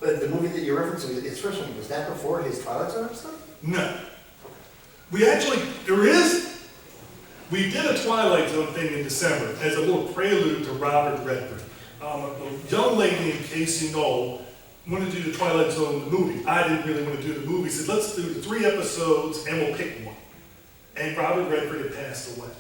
But the movie that you're referencing, his first one, was that before his Twilight Zone stuff? No. We actually, we did a Twilight Zone thing in December as a little prelude to Robert Redford. A young lady named Casey Knoll wanted to do the Twilight Zone the movie. I didn't really want to do the movie. He said, let's do the 3 episodes and we'll pick one. And Robert Redford had passed away.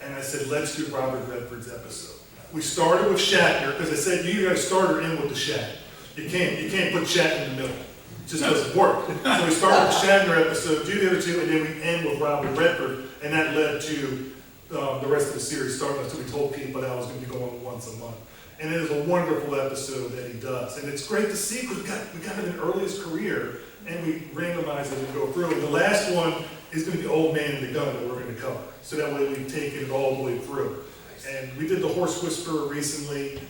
And I said, let's do Robert Redford's episode. We started with Shatner, because I said, you gotta start or end with the Shatner. You can't put Shatner in the middle. It just doesn't work. So we started with Shatner episode, do the other 2, and then we end with Robert Redford, and that led to the rest of the series starting until we told people that I was gonna be going once a month. And it is a wonderful episode that he does. And it's great to see, because we got him in early his career, and we randomized it and go through. And the last one is gonna be Old Man and the Gun that we're gonna cover. So that way we've taken it all the way through. And we did The Horse Whisperer recently,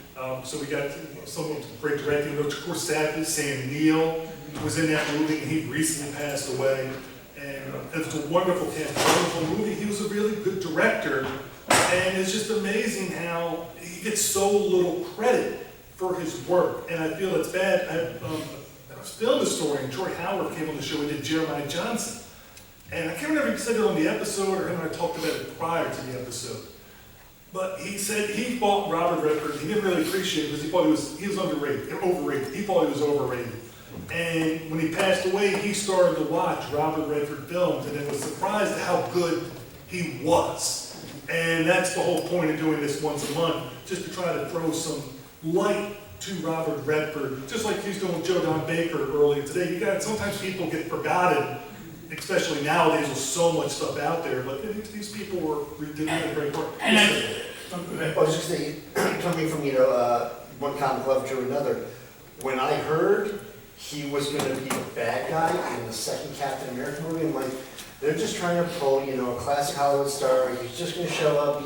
so we got someone great directing. Of course, sadly, Sam Neill was in that movie, and he recently passed away. And it's a wonderful cast, wonderful movie. He was a really good director, and it's just amazing how he gets so little credit for his work. And I feel it's bad. I was film historian Troy Howard came on the show. We did Jeremiah Johnson, and I can't remember if he said it on the episode or him and I talked about it prior to the episode. But he said he thought Robert Redford, he didn't really appreciate it because he thought he was underrated, or overrated. He thought he was overrated. And when he passed away, he started to watch Robert Redford films and was surprised at how good he was. And that's the whole point of doing this once a month, just to try to throw some light to Robert Redford, just like he's doing with Joe Don Baker earlier today. Sometimes people get forgotten, especially nowadays with so much stuff out there, but these people were doing great work. I was just saying, coming from, one comic lover to another, when I heard he was going to be the bad guy in the second Captain America movie, I'm like, they're just trying to pull, a classic Hollywood star, he's just going to show up,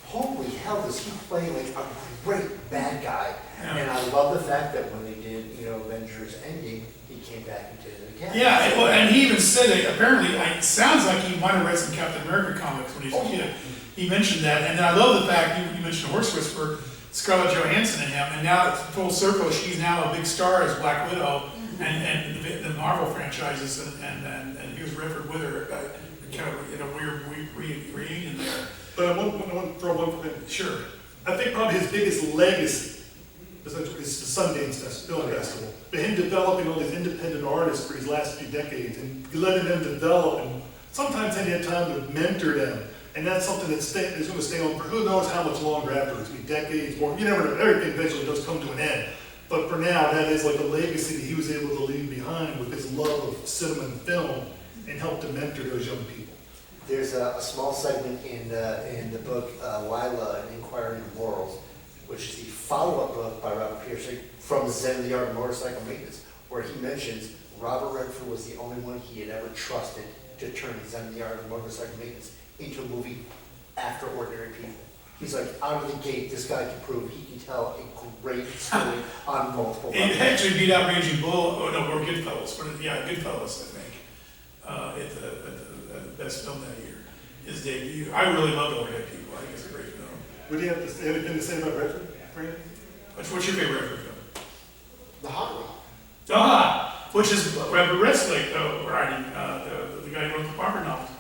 holy hell, does he play like a great bad guy? Yeah. And I love the fact that when they did, Avengers Endgame, he came back and did it again. Yeah, well, and he even said it, apparently, it sounds like he might have read some Captain America comics when he was a kid. He mentioned that, and I love the fact, you mentioned Horse Whisperer, Scarlett Johansson and him, and now it's full circle, she's now a big star as Black Widow, and the Marvel franchises, and here's Redford with her, kind of in a weird reunion there. But I want to throw one for him. Sure. I think probably his biggest legacy is the Sundance Film Festival. But him developing all these independent artists for these last few decades and letting them develop, and sometimes he had time to mentor them. And that's something that's going to stay on for who knows how much longer after. It's going to be decades more. You never know. Everything eventually does come to an end. But for now, that is like a legacy that he was able to leave behind with his love of cinema and film and help to mentor those young people. There's a small segment in the book Lila, An Inquiry into Morals, which is the follow-up book by Robert Pierce from Zen, the Art of Motorcycle Maintenance, where he mentions Robert Redford was the only one he had ever trusted to turn Zen, the Art of Motorcycle Maintenance into a movie after Ordinary People. He's like, out of the gate, this guy can prove he can tell a great story on multiple levels. It actually beat out Raging Bull, or Goodfellas, Goodfellas, I think, at the best film that year, his debut. I really love Ordinary People. I think it's a great film. Would you have anything to say about Redford, Brandon? What's your favorite Redford film? The Hot Rod. Which is Robert Redford writing, the guy who wrote the Parker novels.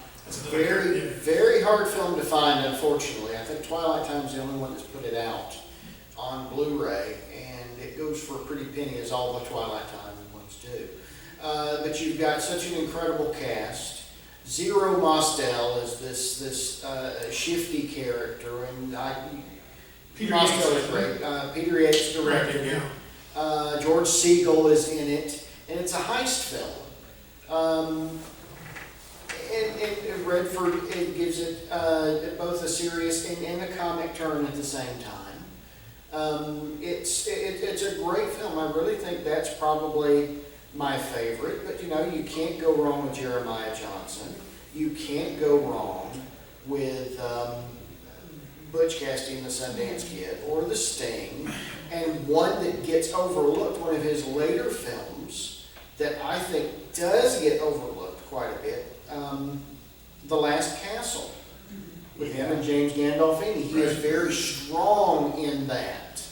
Very hard film to find, unfortunately. I think Twilight Time's the only one that's put it out on Blu-ray, and it goes for a pretty penny, as all the Twilight Time ones do. But you've got such an incredible cast. Zero Mostel is this shifty character, and Peter Mostel Yates is great. Peter Yates directed it. Yeah. George Siegel is in it, and it's a heist film. And Redford, it gives it both a serious and a comic turn at the same time. It's a great film. I really think that's probably my favorite. But you can't go wrong with Jeremiah Johnson. You can't go wrong with Butch Cassidy and the Sundance Kid or The Sting. And one that gets overlooked, one of his later films that I think does get overlooked quite a bit. The Last Castle with him and James Gandolfini. He is very strong in that.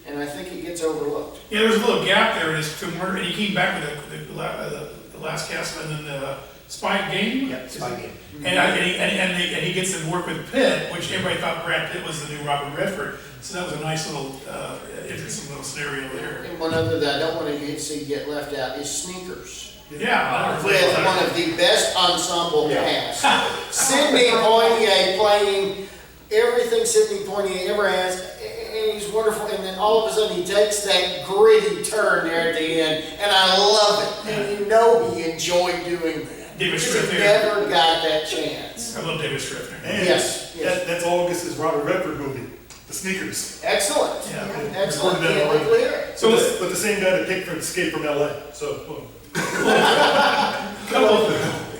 And and I think it gets overlooked. Yeah, there was a little gap there in his film work, and he came back with the Last Castle and then the Spy Game. Yeah, Spy Game. And he gets to work with Pitt, which everybody thought Brad Pitt was the new Robert Redford. So that was a nice little, interesting little scenario there. And one other that I don't want to see get left out is Sneakers. Yeah. With one of the best ensemble casts. Sidney Poitier playing everything Sidney Poitier ever has, and he's wonderful. And then all of a sudden he takes that gritty turn there at the end, and I love it. And you know he enjoyed doing that. David He Strickler. never got that chance. I love David Strickler. And Yes, yes. That's August's Robert Redford movie, The Sneakers. Excellent. Yeah. Excellent. Recorded that Can't already. wait to hear it. So But the same guy that picked for Escape from LA. So, well, a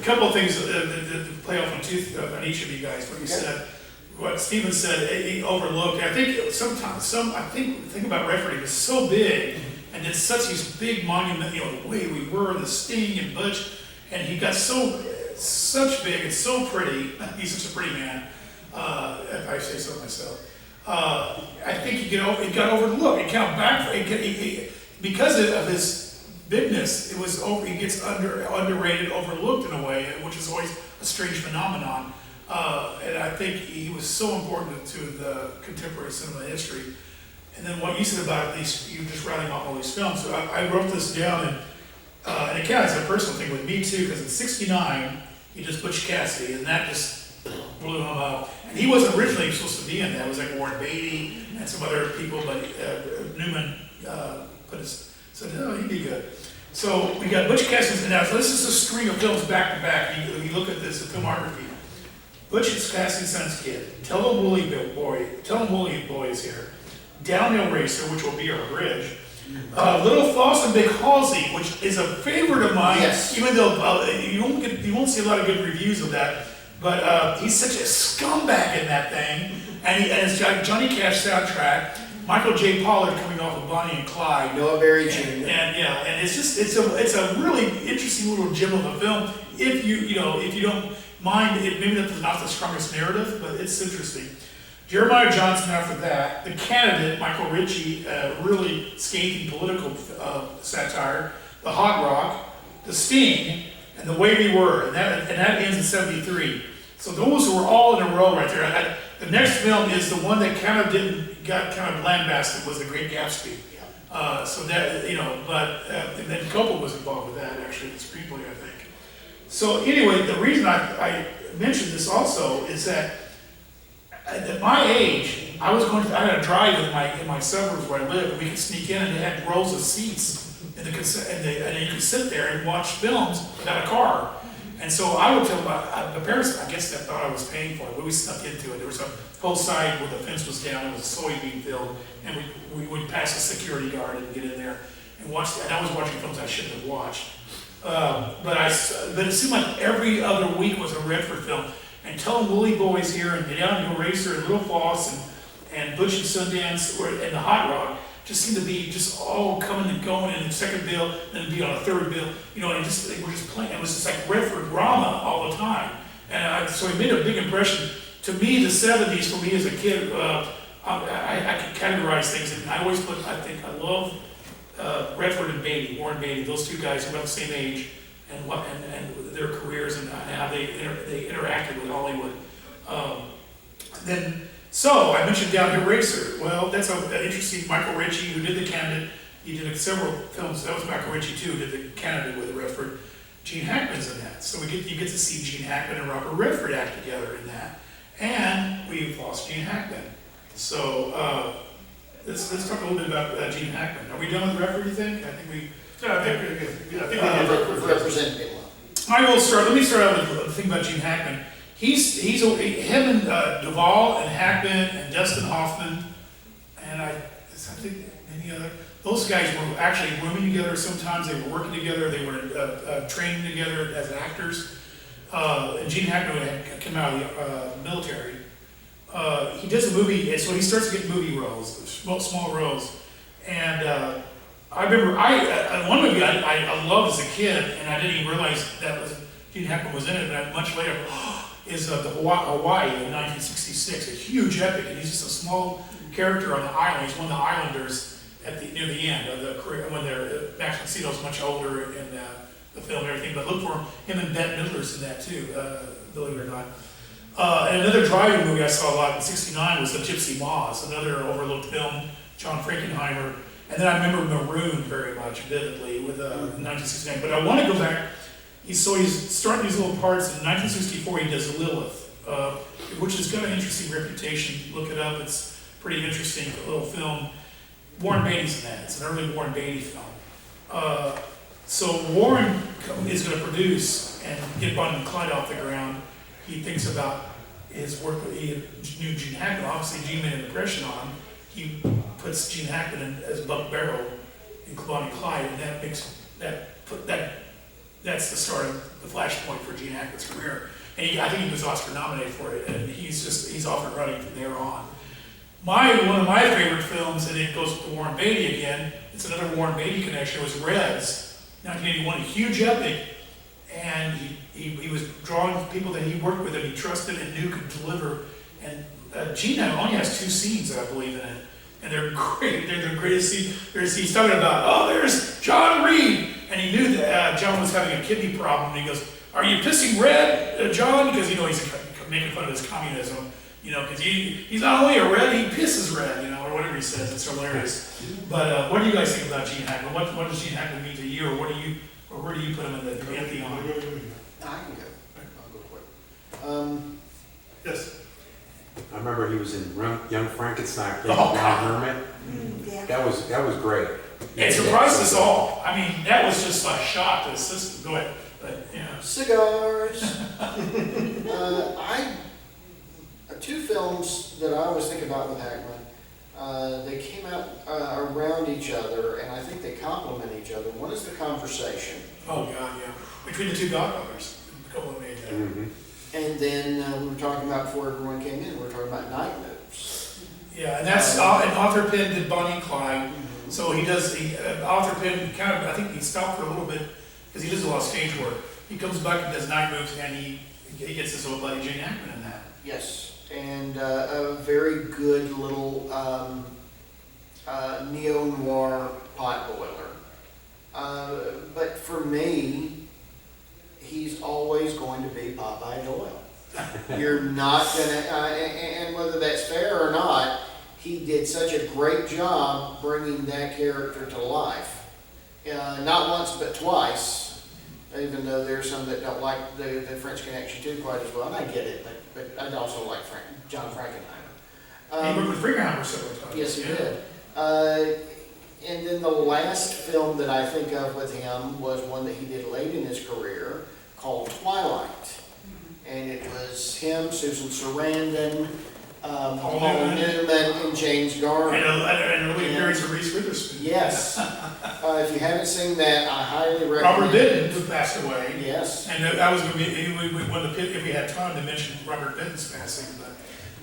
couple of things that play off on each of you guys. What you said, what Stephen said, he overlooked. I think sometimes I think about Redford. He was so big and did such these big monument. The way we were, the Sting and Butch, and he got such big and so pretty. He's such a pretty man. If I say so myself. I think he got overlooked. It got back because of his bigness. It was he gets underrated, overlooked in a way, which is always a strange phenomenon. And I think he was so important to the contemporary cinema history. And then what you said about these, you just rattling off all these films. So I wrote this down, and it counts as a personal thing with me too, because in '69 he does Butch Cassidy, and that just blew him up. And he wasn't originally supposed to be in that. It was like Warren Beatty and some other people, but Newman said, "Oh, he'd be good." So we got Butch Cassidy, and now this is a string of films back to back. You look at this, the filmography. Butch Cassidy Son's Kid, Tell 'em Willie Boy is here, Downhill Racer, which will be our bridge, Little Floss and Big Halsey, which is a favorite of mine. Yes. Even though you won't see a lot of good reviews of that, but he's such a scumbag in that thing, and it's got Johnny Cash soundtrack. Michael J. Pollard coming off of Bonnie and Clyde. Noah Berry Jr. And it's a really interesting little gem of a film. If you don't mind it, maybe that's not the strongest narrative, but it's interesting. Jeremiah Johnson after that, The Candidate, Michael Ritchie, really scathing political satire, The Hot Rock, The Sting, and The Way We Were, and that ends in '73. So those were all in a row right there. The next film is the one that got lambasted, was The Great Gatsby. So that, and then Coppola was involved with that, actually, the screenplay, I think. So anyway, the reason I mentioned this also is that at my age, I had a drive in my suburbs where I lived, and we could sneak in, and they had rows of seats, and you could sit there and watch films without a car. And so I would tell my parents, I guess, that thought I was paying for it, but we snuck into it. There was a whole side where the fence was down, it was a soybean field, and we would pass a security guard and get in there and watch that. And I was watching films I shouldn't have watched. But it seemed like every other week was a Redford film. And Tell 'em Willie Boy's here, and Downhill Racer, and Little Floss, and Butch and Sundance, and The Hot Rod just seemed to be just all coming and going, and the second bill, and it'd be on a third bill, and they were just playing. It was just like Redford drama all the time. And so it made a big impression. To me, the '70s, for me as a kid, I could categorize things, and I always I love Redford and Beatty, Warren Beatty, those two guys who were about the same age, and their careers and how they interacted with Hollywood. So I mentioned Downhill Racer. Well, that's an interesting. Michael Ritchie, who did The Candidate, he did several films. That was Michael Ritchie too, who did The Candidate with Redford. Gene Hackman's in that, so you get to see Gene Hackman and Robert Redford act together in that. And we've lost Gene Hackman. So let's talk a little bit about Gene Hackman. Are we done with Redford? You think? I think we. I think We've represented it well. I will start. Let me start out with the thing about Gene Hackman. Him and Duvall and Hackman and Dustin Hoffman, and I think many other. Those guys were actually rooming together. Sometimes they were working together. They were training together as actors. And Gene Hackman had come out of the military. He does a movie, and so he starts to get movie roles, small roles. And I remember one movie I loved as a kid, and I didn't even realize that Gene Hackman was in it. But much later, is the Hawaii in 1966, a huge epic, and he's just a small character on the island. He's one of the islanders, near the end of the career, when Max von Sydow's much older in the film and everything, but look for him and Bette Midler's in that too, believe it or not. And another driving movie I saw a lot in '69 was The Gypsy Moths, another overlooked film, John Frankenheimer. And then I remember Maroon very much, vividly, with 1969. But I want to go back, he's starting these little parts. In 1964 he does Lilith, which has got an interesting reputation. Look it up, it's pretty interesting, a little film. Warren Beatty's in that, it's an early Warren Beatty film. So Warren is going to produce and get Bonnie and Clyde off the ground. He thinks about his work with, he knew Gene Hackman, obviously Gene made an impression on him. He puts Gene Hackman in as Buck Barrow in Bonnie and Clyde, and that makes, that's the start of the flashpoint for Gene Hackman's career. And I think he was Oscar nominated for it, and he's off and running from there on. One of my favorite films, and it goes to Warren Beatty again, it's another Warren Beatty connection, was Reds, 1981, a huge epic, and he was drawing people that he worked with and he trusted and knew could deliver. And Gene only has 2 scenes, I believe, in it, and they're great. They're the greatest scene. He's talking about, there's John Reed, and he knew that John was having a kidney problem, and he goes, "Are you pissing red, John?" Because he's making fun of his communism. Because he's not only a red, he pisses red, or whatever he says. It's hilarious. But what do you guys think about Gene Hackman? What does Gene Hackman mean to you, or where do you put him in the pantheon? I can go. I'll go quick. Yes. I remember he was in Young Frankenstein, playing Ron Herman. That was great. It surprised us all. I mean, that was just a shock to the system. Go ahead. But, Cigars. 2 films that I always think about with Hackman, they came out around each other, and I think they complement each other. One is The Conversation. Oh, God, yeah. Between the 2 Godfathers, a couple of made that. Mm-hmm. And then we were talking about, before everyone came in, we were talking about Night Moves. Yeah, and that's, and Arthur Penn did Bonnie and Clyde. So he does, Arthur Penn I think he stopped for a little bit, because he does a lot of stage work. He comes back and does Night Moves, and he gets his old buddy Gene Hackman in that. Yes. And a very good little neo-noir pot boiler. But for me, he's always going to be Popeye Doyle. You're not gonna, and whether that's fair or not, he did such a great job bringing that character to life. Not once, but twice, even though there's some that don't like the French Connection too quite as well, and I get it, but I also like John Frankenheimer. He worked with Frankenheimer several times. Yes, he did. And then the last film that I think of with him was one that he did late in his career called Twilight. And it was him, Susan Sarandon, Paul Newman, and James Garner. And early appearance of Reese Witherspoon. Yes. If you haven't seen that, I highly recommend Robert Benton, who passed away. Yes. And that was going to be, if we had time to mention Robert Benton's passing, but,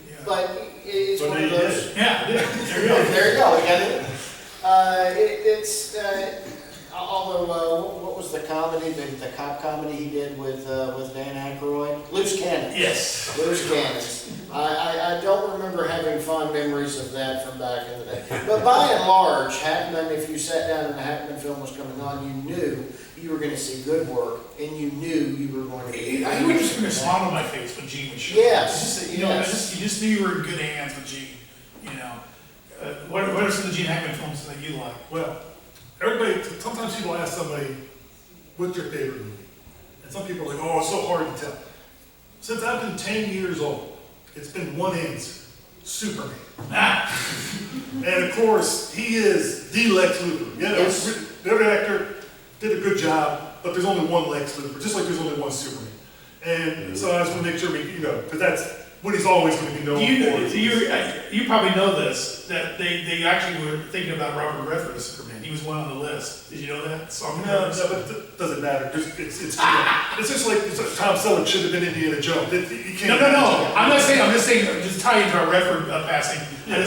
yeah. But it's But one he of those. did. Yeah, it is. There you go. There you go, we got it. Although, what was the comedy, the cop comedy he did with Dan Aykroyd? Loose Cannons. Yes. Loose Cannons. I don't remember having fond memories of that from back in the day. But by and large, Hackman, if you sat down and the Hackman film was coming on, you knew you were going to see good work, and you knew you were going to be. He would just put a smile on my face when Gene would show Yes. up. You just knew you were in good hands with Gene. What are some of the Gene Hackman films that you like? Well, sometimes people ask somebody, what's your favorite movie? And some people are like, oh, it's so hard to tell. Since I've been 10 years old, it's been one answer, Superman. And of course, he is the Lex Luthor. Yes. Every actor did a good job, but there's only one Lex Luthor, just like there's only one Superman. And so I just want to make sure because that's what he's always going to be known for. You probably know this, that they actually were thinking about Robert Redford as Superman. He was one on the list. Did you know that? No, but it doesn't matter. It's just like Tom Selleck should have been Indiana Jones. No. I'm not saying. I'm just saying. Just tie into our Redford passing. Yeah.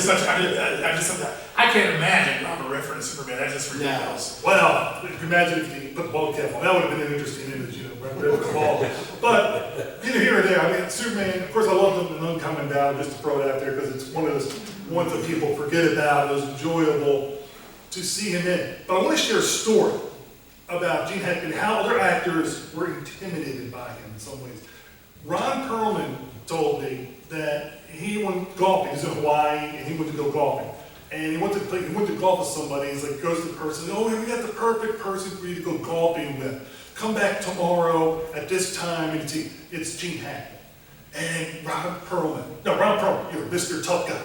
I can't imagine Robert Redford as Superman. That's just ridiculous. Well, imagine if you put the ball cap on. That would have been an interesting image, Redford the ball. But here or there, I mean, Superman. Of course, I love the Uncommon Battle. Just to throw it out there because it's one of those ones that people forget about. It was enjoyable. to see him in it. But I want to share a story about Gene Hackman, how other actors were intimidated by him in some ways. Ron Perlman told me that he went golfing. He's in Hawaii, and he went to go golfing. And he went to golf with somebody. He's like, goes to the person, oh, we got the perfect person for you to go golfing with. Come back tomorrow at this time, and it's Gene Hackman. And Ron Perlman, you're Mr. Tough Guy.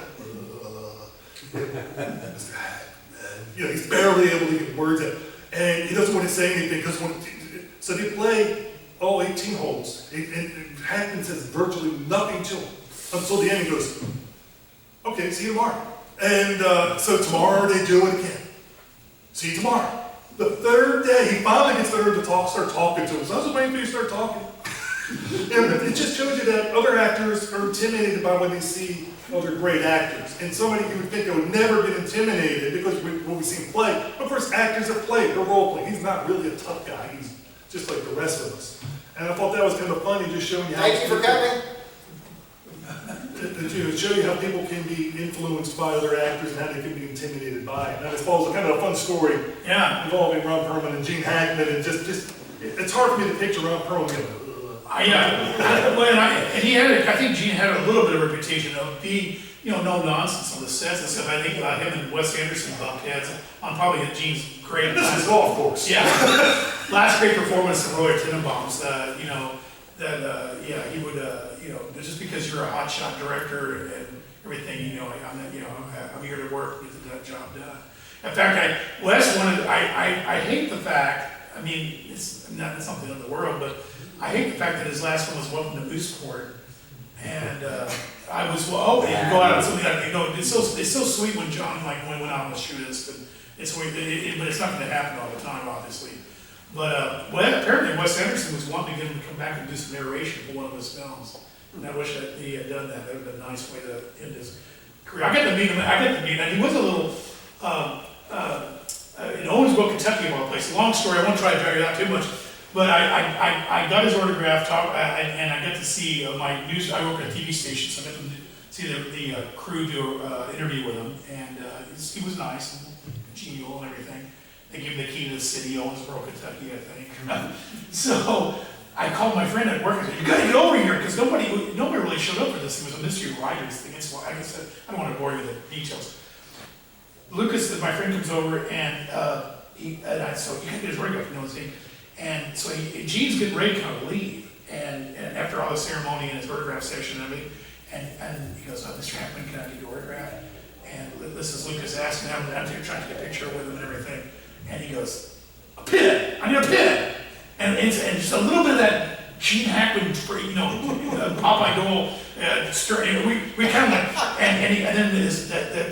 Mr. Hackman. He's barely able to get words out. And he doesn't want to say anything, so they play all 18 holes, and Hackman says virtually nothing to him until the end. He goes, okay, see you tomorrow. And so tomorrow they do it again. See you tomorrow. The third day, he finally gets there to start talking to him. So I was waiting for you to start talking. And it just shows you that other actors are intimidated by when they see other great actors. And somebody you would think they would never be intimidated because when we see him play, of course actors are playing, they're role playing. He's not really a tough guy. He's just like the rest of us. And I thought that was kind of funny, just showing you how. Thank you for coming. To show you how people can be influenced by other actors and how they can be intimidated by it. And I suppose kind of a fun story involving Ron Perlman and Gene Hackman, and just it's hard for me to picture Ron Perlman. And he had, I think Gene had a little bit of a reputation of being, no nonsense on the sets and stuff. I think him and Wes Anderson bumped heads on probably Gene's great. This is golf course. Yeah, last great performance of Roy Tenenbaum's. He would, just because you're a hotshot director and everything, I'm here to work, get that job done. In fact, I hate the fact, it's not something in the world, but I hate the fact that his last one was Welcome to Mooseport. And I was, you go out and something like, it's so sweet when John, went out on the shoot this, but it's not going to happen all the time, obviously. But apparently Wes Anderson was wanting to get him to come back and do some narration for one of his films. And I wish that he had done that. That would have been a nice way to end his career. I got to meet him, and he was a little, in Owensboro, Kentucky, of all places. Long story, I won't try to drag it out too much. But I got his autograph, and I got to see my news. I work at a TV station, so I got to see the crew do an interview with him, and he was nice and genial and everything. They gave him the key to the city, Owensboro, Kentucky, I think. So I called my friend at work and said, "You got to get over here," because nobody really showed up for this. It was a mystery writers thing. It's why I said I don't want to bore you with the details. Lucas, my friend, comes over and so you can get his autograph, his name. And so Gene's getting ready to kind of leave, and after all the ceremony and his autograph session and everything, and he goes, Mr. Hackman, can I get your autograph? And this is Lucas asking him, I'm trying to get a picture with him and everything, and he goes, a pin, I need a pin, and just a little bit of that Gene Hackman, Popeye Doyle, we kind of and then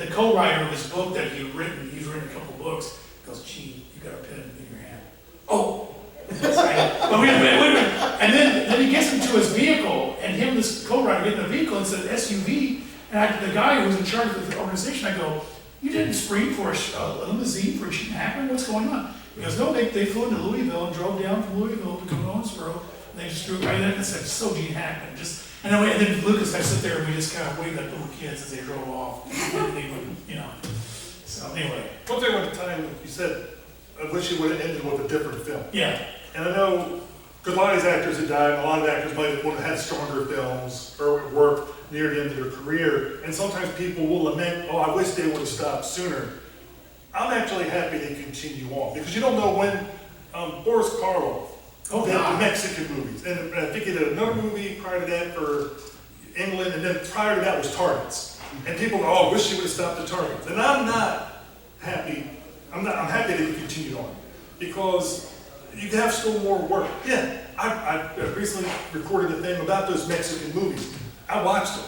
the co-writer of his book that he's written a couple books, goes, Gene, you got a pen in your hand. Oh. But wait a minute. And then he gets into his vehicle, and him and this co-writer get in the vehicle, and it's an SUV, and the guy who's in charge of the organization, I go, you didn't screen for a limousine for Gene Hackman? What's going on? He goes, no, they flew into Louisville and drove down from Louisville to come to Owensboro, and they just drew it right in and said, so Gene Hackman. And then Lucas and I sit there, and we just kind of waved like little kids as they drove off. So anyway. One thing at the time, you said, I wish it would have ended with a different film. Yeah. And I know, because a lot of these actors had died, a lot of actors might have had stronger films or work near the end of their career, and sometimes people will lament, oh, I wish they would have stopped sooner. I'm actually happy they continue on, because you don't know when Boris Karloff did the Mexican movies, and I think he did another movie prior to that for England, and then prior to that was Targets. And people go, oh, I wish he would have stopped the Targets. And I'm not happy. I'm happy that he continued on, because you have still more work. Yeah, I recently recorded a thing about those Mexican movies. I watched them.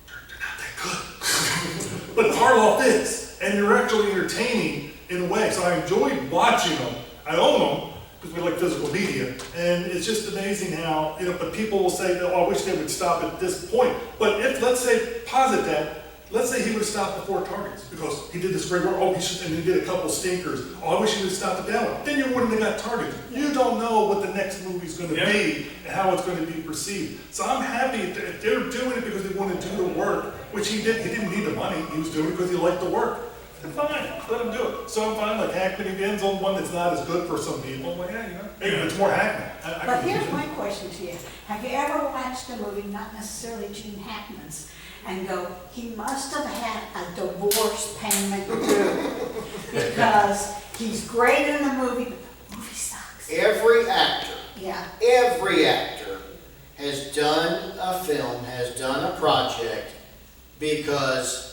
They're not that good. But Karloff is, and they're actually entertaining in a way. So I enjoyed watching them. I own them because we like physical media, and it's just amazing how But people will say, "Oh, I wish they would stop at this point." But if let's say posit that. Let's say he would have stopped before Targets because he did this great work. Oh, and he did a couple stinkers. Oh, I wish he would have stopped at that one. Then you wouldn't have got Targets. You don't know what the next movie's going to be and how it's going to be perceived. So I'm happy if they're doing it because they want to do the work, which he did. He didn't need the money. He was doing it because he liked the work. fine, let him do it. So I'm fine, like Hackman again's on one that's not as good for some people, well, yeah, maybe it's more Hackman. I But can here's do my that. question to you. Have you ever watched a movie, not necessarily Gene Hackman's, and go, he must have had a divorce payment due because he's great in the movie, but the movie sucks. Every actor Yeah. has done a film, has done a project because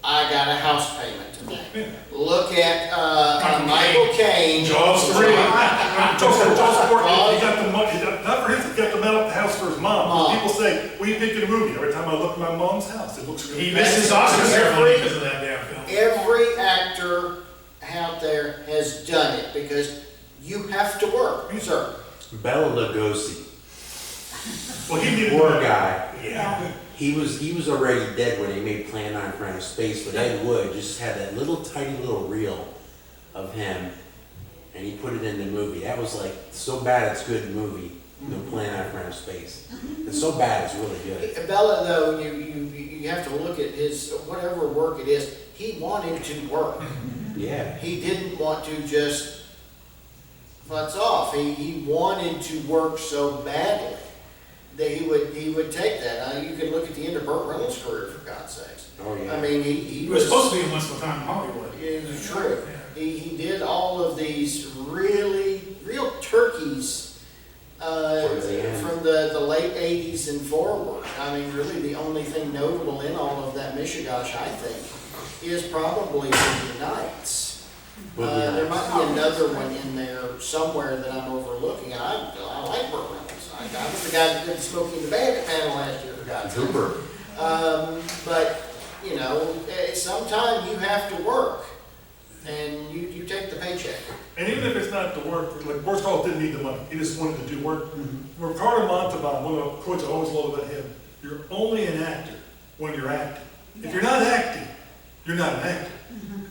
I got a house payment to make. Yeah. Look at Michael Caine. Jaws 3. Jaws 4, he got the money, not for him, he got the house for his mom. Mom. People say, what are you picking a movie? Every time I look at my mom's house, it looks really He good. missed his Oscar ceremony because of that damn film. Every actor out there has done it because you have to work, sir. Bela Lugosi, Well, he needed poor the money. guy. Yeah. He was already dead when they made Plan 9 from Outer Space, but Ed Wood just had that little tiny little reel of him, and he put it in the movie. That was like so bad it's good movie. Plan 9 from Outer Space. It's so bad it's really good. Bella, though, you have to look at his, whatever work it is, he wanted to work. Yeah. He didn't want to just futz off. He wanted to work so badly that he would take that. You can look at the end of Burt Reynolds' career, for God's sakes. Oh yeah. I mean, He he was supposed to be in Once Upon a Time in Hollywood. It's true. He did all of these real turkeys Towards the end. from the late 80s and forward. I mean, really the only thing notable in all of that Mishigosh, I think, is probably Boogie Nights. There might be another one in there somewhere that I'm overlooking, and I like Burt Reynolds. I was the guy that did Smokey and the Bandit panel last year, for God's sake. Cooper. But, you know, sometimes you have to work, and you take the paycheck. And even if it's not the work, like Boris Karloff didn't need the money, he just wanted to do work. Ricardo Montalban, one of the quotes I always love about him, you're only an actor when you're acting. If you're not acting, you're not an actor.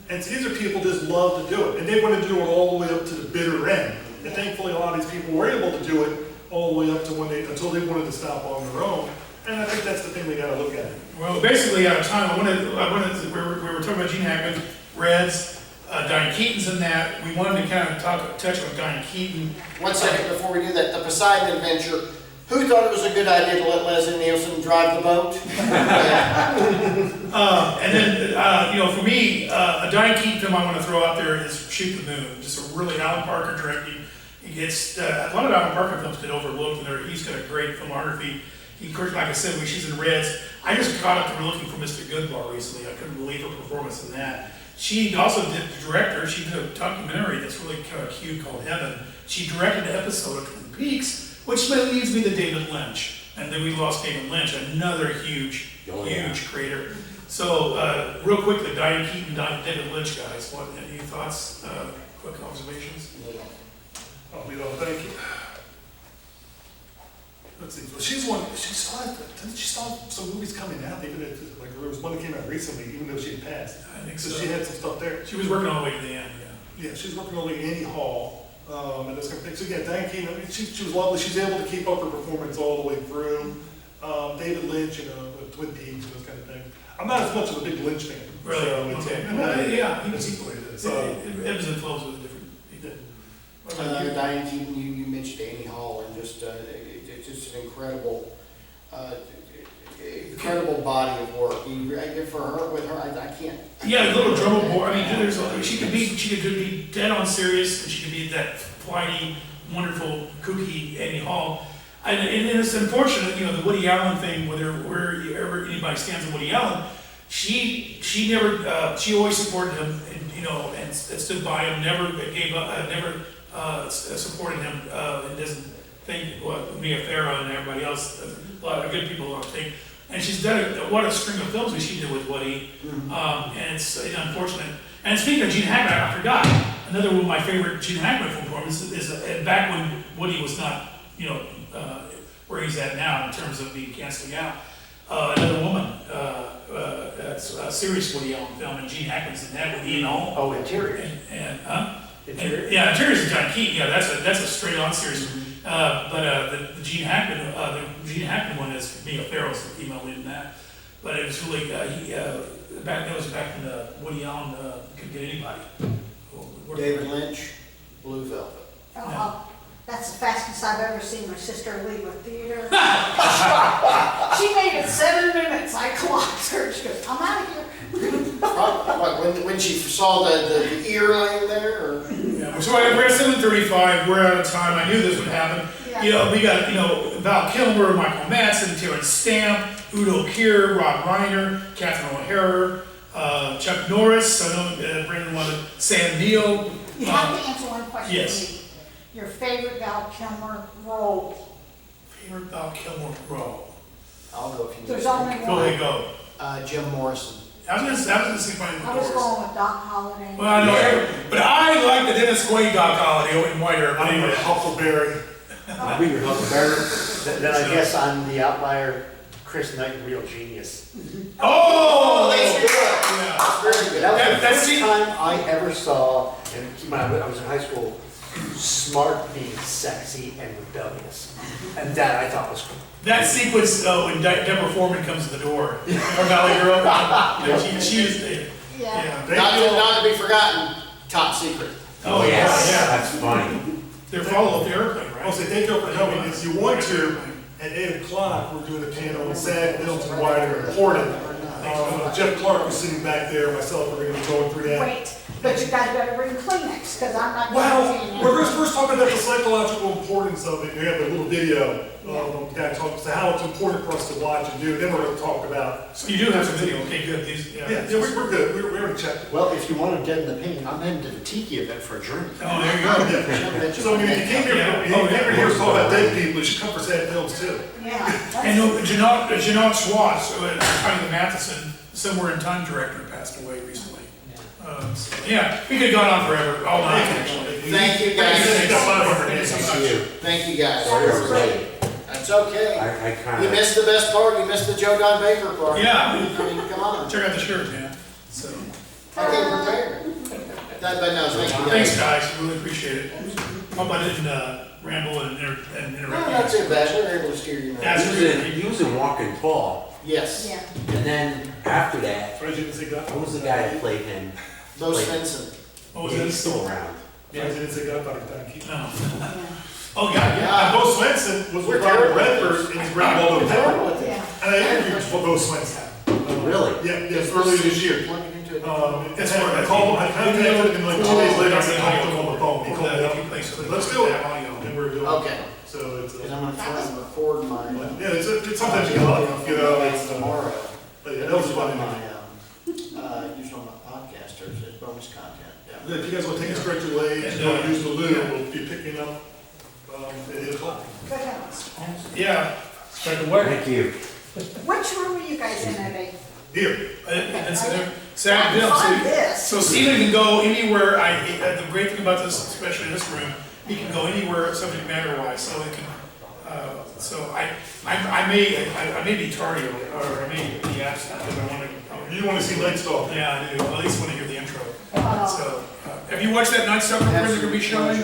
And so these are people just love to do it, and they want to do it all the way up to the bitter end. And thankfully, a lot of these people were able to do it all the way up to until they wanted to stop on their own. And I think that's the thing we got to look at. Well, basically, out of time, we were talking about Gene Hackman, Reds, Diane Keaton's in that. We wanted to kind of touch on Diane Keaton. 1 second before we do that, the Poseidon Adventure. Who thought it was a good idea to let Leslie Nielsen drive the boat? And then, you know, for me, a Diane Keaton film I want to throw out there is Shoot the Moon. Just a really Alan Parker directing. It's a lot of Alan Parker films get overlooked, and he's got a great filmography. He, of course, like I said, when she's in Reds, I just caught up to her looking for Mr. Goodbar recently. I couldn't believe her performance in that. She also did the director. She did a documentary that's really kind of cute called Heaven. She directed an episode of Twin Peaks, which leads me to David Lynch. And then we lost David Lynch, another huge creator. So, real quickly, Diane Keaton, David Lynch, guys. What any thoughts? Quick observations. Oh, you know, thank you. Let's see. Well, she saw some movies coming out. Even like there was one that came out recently, even though she had passed. I think So so. she had some stuff there. She was working all the way to the end, Yeah, she was working only Annie Hall, and this kind of thing. So yeah, Diane Keaton, I mean, she was lovely. She's able to keep up her performance all the way through. David Lynch, you know, with Twin Peaks and those kind of things. I'm not as much of a big Lynch fan. Really? So it's, Okay. yeah, He that's was- the way it is. Ebbs and flows with different. He did. What about you? Diane Keaton, you mentioned Annie Hall, and just it's just an incredible body of work. For her, with her, I can't. Yeah, a little drummer boy. I mean, she could be dead on serious, and she could be that flighty, wonderful, kooky Annie Hall. And it's unfortunate, you know, the Woody Allen thing. Wherever anybody stands with Woody Allen, she never, she always supported him, and you know, and stood by him. Never gave up. Never supported him. And doesn't think Mia Farrow and everybody else. A lot of good people don't think. And she's done what a string of films that she did with Woody, and it's unfortunate. And speaking of Gene Hackman, I forgot another one of my favorite Gene Hackman performances is back when Woody was not, you know, where he's at now in terms of being canceling out. Another woman, a serious Woody Allen film, and Gene Hackman's in that with Ian Holm. Oh, Interior. Interior? Yeah, Interior's a John Keaton. Yeah, that's a straight on series. But the Gene Hackman one is Mia Farrow's the female lead in that. but it was really, that was back when Woody Allen could get anybody. David Lynch, Blue Velvet. Oh, that's the fastest I've ever seen my sister leave a theater. She made it 7 minutes. I clocked her. She goes, I'm out of here. What, when she saw the ear laying there, or? Yeah, so we're at 7:35, we're out of time, I knew this would happen. Yeah. You know, we got, Val Kilmer, Michael Madsen, Terrence Stamp, Udo Kier, Rob Reiner, Catherine O'Hara, Chuck Norris, I know Brandon wanted Sam Neill. You have to answer one question. Yes. For me. Your favorite Val Kilmer role? Favorite Val Kilmer role? I'll go if you. There's only Go ahead, one. go. Jim Morrison. I was gonna say Finding the I was Doors. going with Doc Holliday. Well, I know, but I like the Dennis Quaid Doc Holiday in White Earp. I need a Huckleberry. I'll be your Huckleberry. Then I guess I'm the outlier, Chris Knight, real genius. Oh! That's good. Yeah. That's very good. That was the That's first the- time I ever saw, and keep in mind, I was in high school, smart being sexy and rebellious. And that I thought was cool. That sequence when Deborah Foreman comes to the door, or Valley Girl, she is, Yeah. yeah. Not to be forgotten, Top Secret. Oh, yeah, yeah. That's funny. They're follow up the airplane, I'll say right? thank you for coming. If you want to, at 8 o'clock, we're doing a panel on sad films and why they're important. Jeff Clark was sitting back there, myself, we're gonna be going through that. Wait, but you guys better bring Kleenex, because I'm not Well, going we're gonna first talk about the psychological importance of it. We have a little video, that talks to how it's important for us to watch and do. Then we're gonna talk about, So you do have some video, okay, good, these, yeah, we're good. We already checked it. Well, if you want to deaden the pain, I'm heading to the Tiki event for a journey. Oh, there you go. Yeah. So I mean, if you came here, if you came here to talk about dead people, you should come for sad films too. Yeah. And Jeanette Schwartz, Tony Matheson, Somewhere in Time director, passed away recently. So, yeah, we could have gone on forever, all night, actually. Thank you, guys. Thank you so much. Thank you. Thank you, guys. Sorry I was late. That's okay. I kind You of. missed the best part, you missed the Joe Don Baker part. Yeah. I mean, come on. Check out the shirt, man. So, I came prepared. But no, thank you, thanks, guys. guys, really appreciate it. Hope I didn't ramble and No, interrupt. not too bad, we were able to steer you around. That's- He was in Walking Tall, Yes, Yeah. and then after that, Fred, you didn't say God. who was the guy that played him? Bo Svensson. What was He's that? still around. Fred, you didn't say Godfather. Thank you. No. Yeah. Oh, yeah, yeah. And Bo Swenson was with We're Robert terrible. Redford in his Red Waldo Pepper. with it. Yeah. And I interviewed Bo Swenson. Really? Yeah, yes, earlier this year. Plug it into it. That's where I called him, I contacted him like 2 days later, I said, talk to him on the phone. He called me up, I said, let's do it. And we're doing it. Okay, So it's, because I'm gonna try and record my. yeah, it's sometimes you get lucky, you know, it's, Tomorrow. but yeah, that was fun. My, use on my podcast, there's bonus content, yeah. If you guys want to take a stretch of legs, you want to use the loo, we'll be picking up, at 8 o'clock. Good heavens. Yeah, spread the word. Thank you. Which room are you guys in at 8? Here, That's sad film. Find this. So Stephen can go anywhere. The great thing about this, especially in this room, he can go anywhere subject matter wise. So it can. So I may be tardy or I may be absent because I want to. you want to see Night Stalker? Yeah, I do. I at least want to hear the intro. Oh. So have you watched that Night Stalker where they're going to be showing?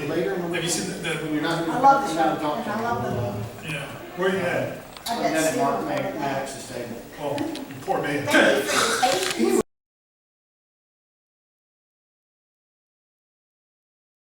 Later. Have you seen When you're not. I love the you're not show, talking, and I love the movie. Yeah. Where you at? I I'm bet at Steve Mark will love that. Maddox's table. Oh, you poor man. Thank you for your patience.